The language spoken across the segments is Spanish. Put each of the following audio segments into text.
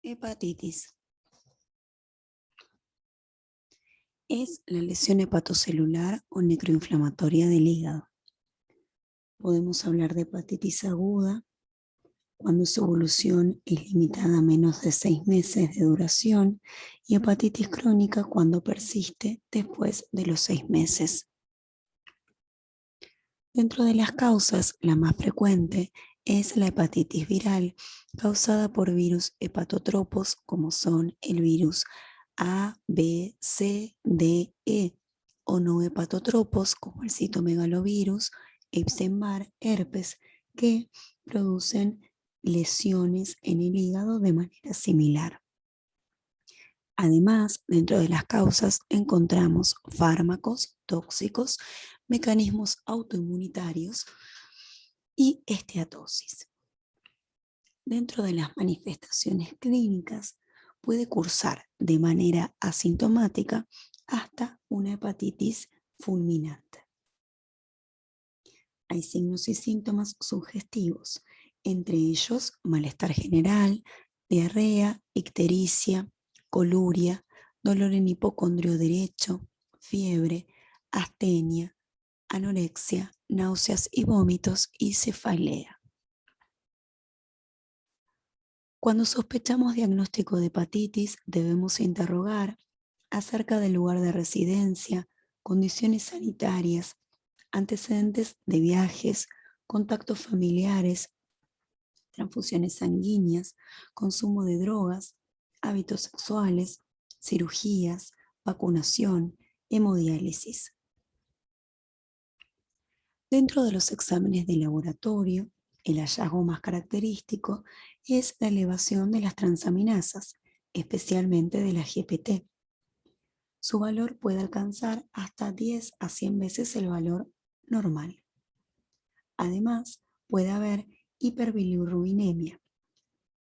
Hepatitis. Es la lesión hepatocelular o necroinflamatoria del hígado. Podemos hablar de hepatitis aguda cuando su evolución es limitada a menos de 6 meses de duración y hepatitis crónica cuando persiste después de los 6 meses. Dentro de las causas, la más frecuente es la hepatitis viral causada por virus hepatotropos como son el virus A, B, C, D, E o no hepatotropos como el citomegalovirus, Epstein-Barr, herpes, que producen lesiones en el hígado de manera similar. Además, dentro de las causas encontramos fármacos tóxicos, mecanismos autoinmunitarios y esteatosis. Dentro de las manifestaciones clínicas puede cursar de manera asintomática hasta una hepatitis fulminante. Hay signos y síntomas sugestivos, entre ellos malestar general, diarrea, ictericia, coluria, dolor en hipocondrio derecho, fiebre, astenia, anorexia, náuseas y vómitos y cefalea. Cuando sospechamos diagnóstico de hepatitis, debemos interrogar acerca del lugar de residencia, condiciones sanitarias, antecedentes de viajes, contactos familiares, transfusiones sanguíneas, consumo de drogas, hábitos sexuales, cirugías, vacunación, hemodiálisis. Dentro de los exámenes de laboratorio, el hallazgo más característico es la elevación de las transaminasas, especialmente de la GPT. Su valor puede alcanzar hasta 10 a 100 veces el valor normal. Además, puede haber hiperbilirrubinemia.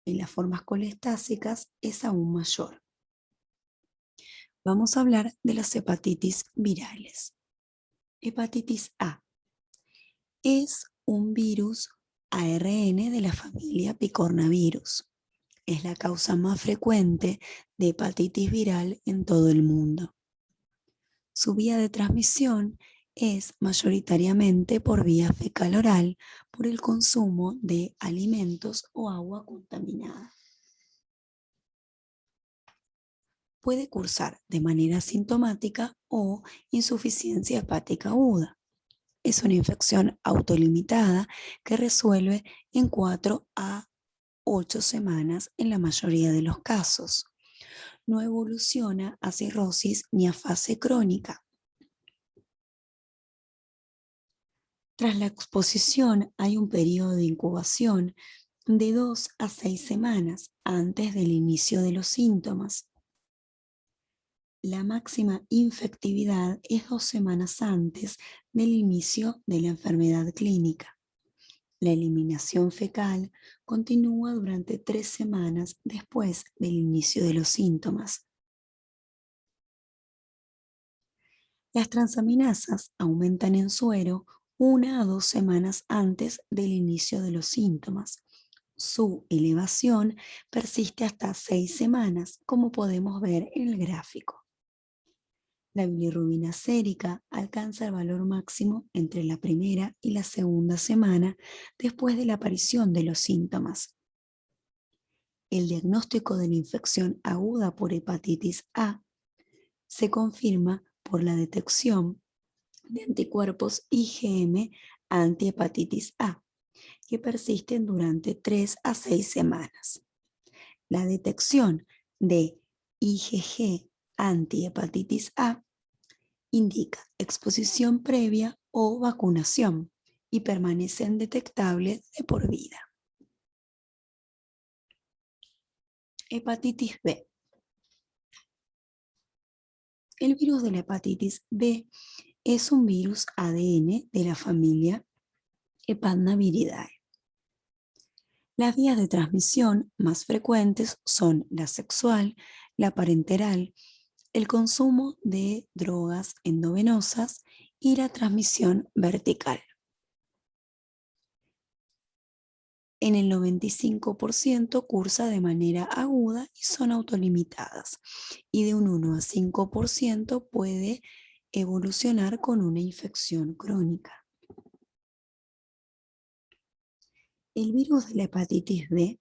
En las formas colestásicas es aún mayor. Vamos a hablar de las hepatitis virales. Hepatitis A. Es un virus ARN de la familia picornavirus. Es la causa más frecuente de hepatitis viral en todo el mundo. Su vía de transmisión es mayoritariamente por vía fecal-oral por el consumo de alimentos o agua contaminada. Puede cursar de manera asintomática o insuficiencia hepática aguda. Es una infección autolimitada que resuelve en 4 a 8 semanas en la mayoría de los casos. No evoluciona a cirrosis ni a fase crónica. Tras la exposición hay un periodo de incubación de 2 a 6 semanas antes del inicio de los síntomas. La máxima infectividad es 2 semanas antes del inicio de la enfermedad clínica. La eliminación fecal continúa durante 3 semanas después del inicio de los síntomas. Las transaminasas aumentan en suero 1 a 2 semanas antes del inicio de los síntomas. Su elevación persiste hasta 6 semanas, como podemos ver en el gráfico. La bilirrubina sérica alcanza el valor máximo entre la primera y la segunda semana después de la aparición de los síntomas. El diagnóstico de la infección aguda por hepatitis A se confirma por la detección de anticuerpos IgM antihepatitis A, que persisten durante 3 a 6 semanas. La detección de IgG antihepatitis A indica exposición previa o vacunación y permanecen detectables de por vida. Hepatitis B. El virus de la hepatitis B es un virus ADN de la familia Hepatnaviridae. Las vías de transmisión más frecuentes son la sexual, la parenteral, el consumo de drogas endovenosas y la transmisión vertical. En el 95% cursa de manera aguda y son autolimitadas. Y de un 1 a 5% puede evolucionar con una infección crónica. El virus de la hepatitis B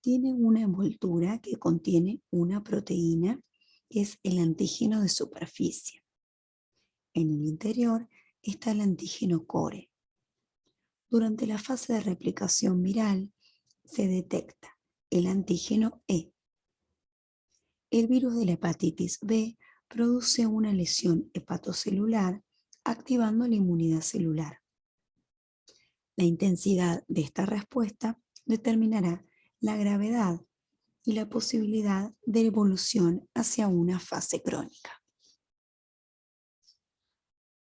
tiene una envoltura que contiene una proteína que es el antígeno de superficie. En el interior está el antígeno core. Durante la fase de replicación viral se detecta el antígeno E. El virus de la hepatitis B produce una lesión hepatocelular activando la inmunidad celular. La intensidad de esta respuesta determinará la gravedad y la posibilidad de evolución hacia una fase crónica.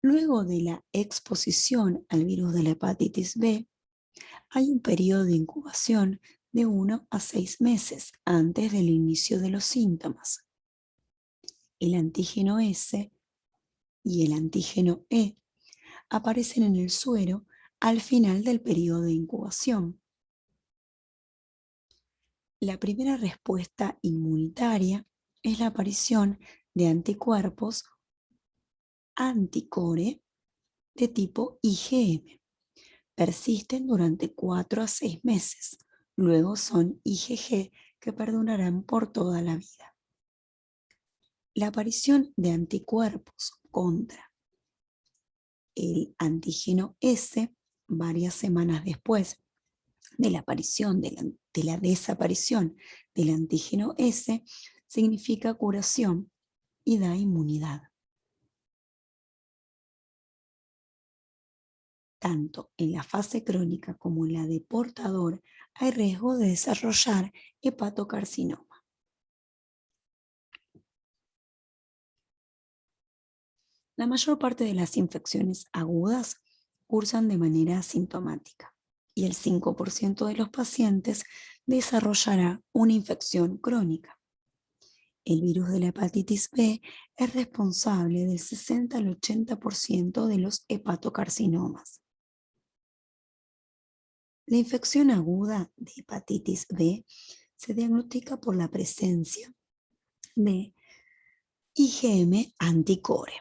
Luego de la exposición al virus de la hepatitis B, hay un periodo de incubación de 1 a 6 meses antes del inicio de los síntomas. El antígeno S y el antígeno E aparecen en el suero al final del periodo de incubación. La primera respuesta inmunitaria es la aparición de anticuerpos anticore de tipo IgM. Persisten durante 4 a 6 meses. Luego son IgG que perdurarán por toda la vida. La aparición de anticuerpos contra el antígeno S varias semanas después de la desaparición del antígeno S significa curación y da inmunidad. Tanto en la fase crónica como en la de portador hay riesgo de desarrollar hepatocarcinoma. La mayor parte de las infecciones agudas cursan de manera asintomática y el 5% de los pacientes desarrollará una infección crónica. El virus de la hepatitis B es responsable del 60 al 80% de los hepatocarcinomas. La infección aguda de hepatitis B se diagnostica por la presencia de IgM anticore.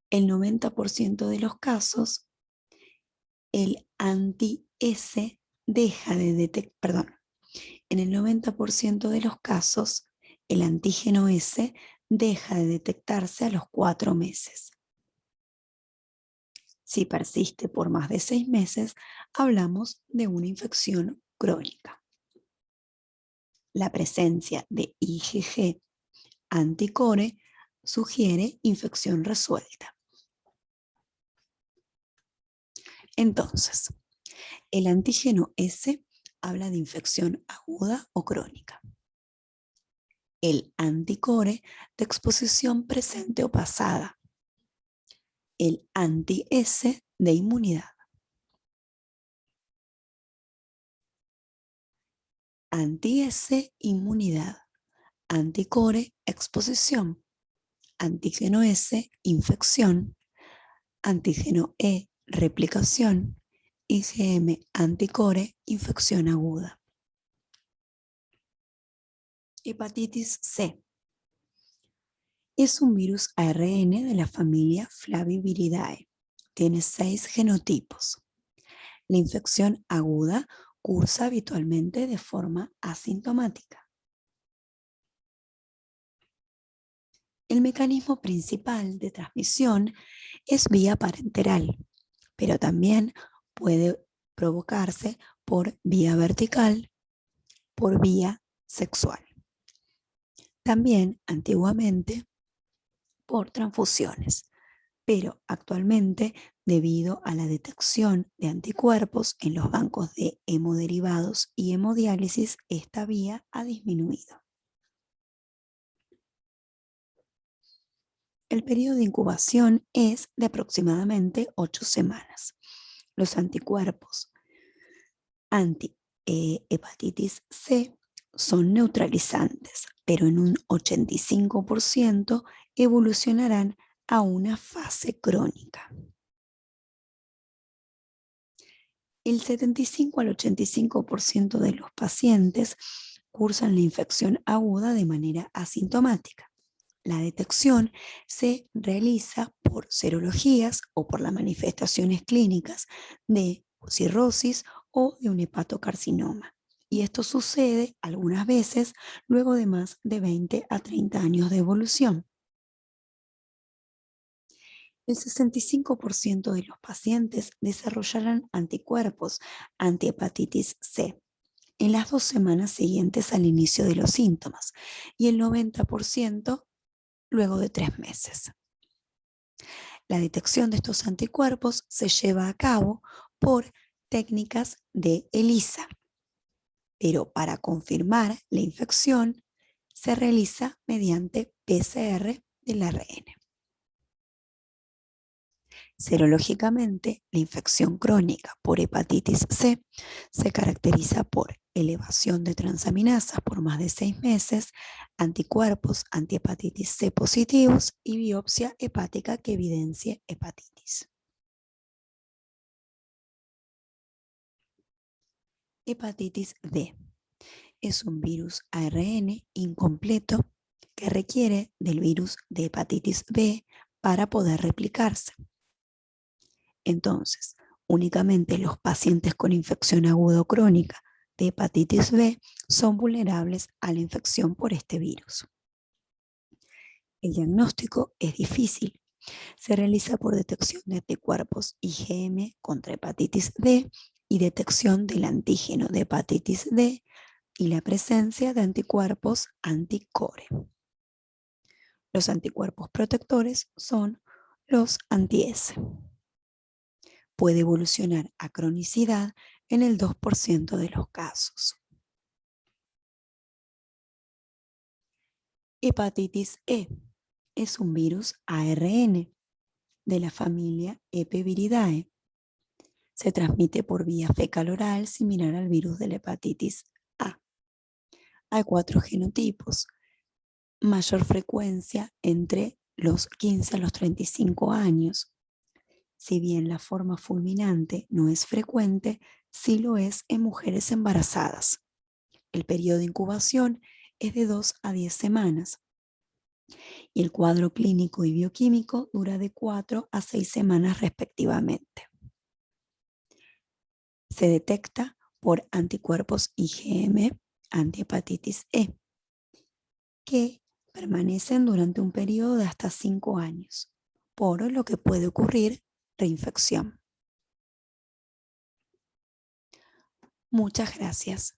El 90% de los casos, el anti-S deja de detectar, en el 90% de los casos, el antígeno S deja de detectarse a los 4 meses. Si persiste por más de 6 meses, hablamos de una infección crónica. La presencia de IgG anticore sugiere infección resuelta. Entonces, el antígeno S habla de infección aguda o crónica. El anticore de exposición presente o pasada. El anti-S de inmunidad. Anti-S, inmunidad. Anticore, exposición. Antígeno S, infección. Antígeno E, replicación. IgM anticore, infección aguda. Hepatitis C. Es un virus ARN de la familia Flaviviridae. Tiene 6 genotipos. La infección aguda cursa habitualmente de forma asintomática. El mecanismo principal de transmisión es vía parenteral, pero también puede provocarse por vía vertical, por vía sexual. También, antiguamente, por transfusiones, pero actualmente, debido a la detección de anticuerpos en los bancos de hemoderivados y hemodiálisis, esta vía ha disminuido. El periodo de incubación es de aproximadamente 8 semanas. Los anticuerpos anti-hepatitis C son neutralizantes, pero en un 85% evolucionarán a una fase crónica. El 75 al 85% de los pacientes cursan la infección aguda de manera asintomática. La detección se realiza por serologías o por las manifestaciones clínicas de cirrosis o de un hepatocarcinoma. Y esto sucede algunas veces luego de más de 20 a 30 años de evolución. El 65% de los pacientes desarrollarán anticuerpos antihepatitis C en las 2 semanas siguientes al inicio de los síntomas y el 90% luego de 3 meses. La detección de estos anticuerpos se lleva a cabo por técnicas de ELISA, pero para confirmar la infección se realiza mediante PCR del ARN. Serológicamente, la infección crónica por hepatitis C se caracteriza por elevación de transaminasas por más de 6 meses, anticuerpos antihepatitis C positivos y biopsia hepática que evidencie hepatitis. Hepatitis D es un virus ARN incompleto que requiere del virus de hepatitis B para poder replicarse. Entonces, únicamente los pacientes con infección aguda o crónica de hepatitis B son vulnerables a la infección por este virus. El diagnóstico es difícil. Se realiza por detección de anticuerpos IgM contra hepatitis D y detección del antígeno de hepatitis D y la presencia de anticuerpos anti-core. Los anticuerpos protectores son los anti-S. Puede evolucionar a cronicidad en el 2% de los casos. Hepatitis E es un virus ARN de la familia Epiviridae. Se transmite por vía fecal-oral similar al virus de la hepatitis A. Hay 4 genotipos, mayor frecuencia entre los 15 a los 35 años. Si bien la forma fulminante no es frecuente, sí lo es en mujeres embarazadas. El periodo de incubación es de 2 a 10 semanas y el cuadro clínico y bioquímico dura de 4 a 6 semanas respectivamente. Se detecta por anticuerpos IgM antihepatitis E, que permanecen durante un periodo de hasta 5 años, por lo que puede ocurrir reinfección. Muchas gracias.